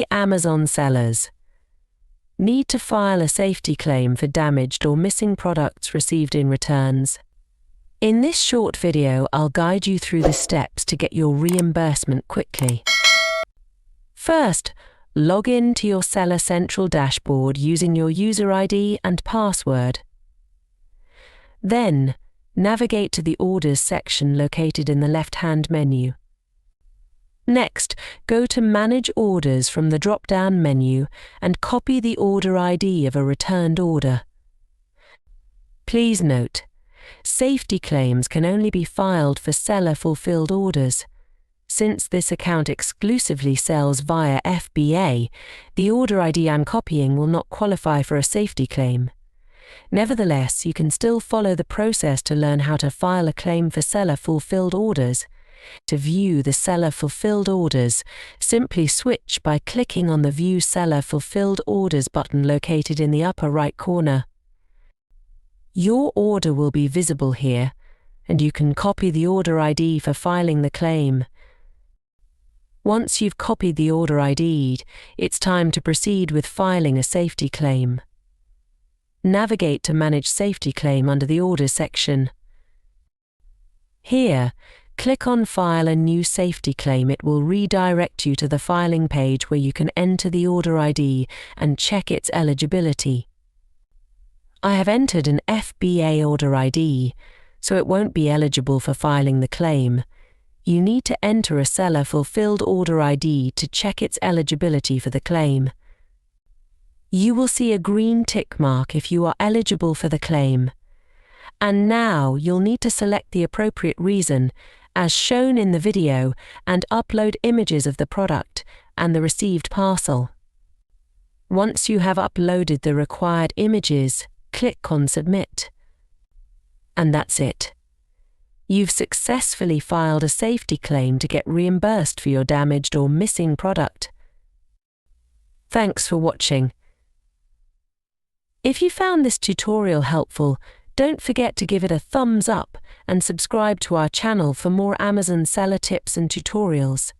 Hey Amazon sellers! Need to file a safety claim for damaged or missing products received in returns? In this short video, I'll guide you through the steps to get your reimbursement quickly. First, log in to your Seller Central dashboard using your user ID and password. Then, navigate to the Orders section located in the left-hand menu. Next, go to Manage Orders from the drop-down menu and copy the order ID of a returned order. Please note, safety claims can only be filed for seller-fulfilled orders. Since this account exclusively sells via FBA, the order ID I'm copying will not qualify for a safety claim. Nevertheless, you can still follow the process to learn how to file a claim for seller-fulfilled orders. To view the seller-fulfilled orders, simply switch by clicking on the View Seller-Fulfilled Orders button located in the upper right corner. Your order will be visible here, and you can copy the order ID for filing the claim. Once you've copied the order ID, it's time to proceed with filing a safety claim. Navigate to Manage Safety Claim under the Orders section. Here, click on File a New Safety Claim. It will redirect you to the filing page where you can enter the order ID and check its eligibility. I have entered an FBA order ID, so it won't be eligible for filing the claim. You need to enter a seller-fulfilled order ID to check its eligibility for the claim. You will see a green tick mark if you are eligible for the claim. And now you'll need to select the appropriate reason, as shown in the video, and upload images of the product and the received parcel. Once you have uploaded the required images, click on Submit. And that's it. You've successfully filed a safety claim to get reimbursed for your damaged or missing product. Thanks for watching. If you found this tutorial helpful, don't forget to give it a thumbs up and subscribe to our channel for more Amazon seller tips and tutorials.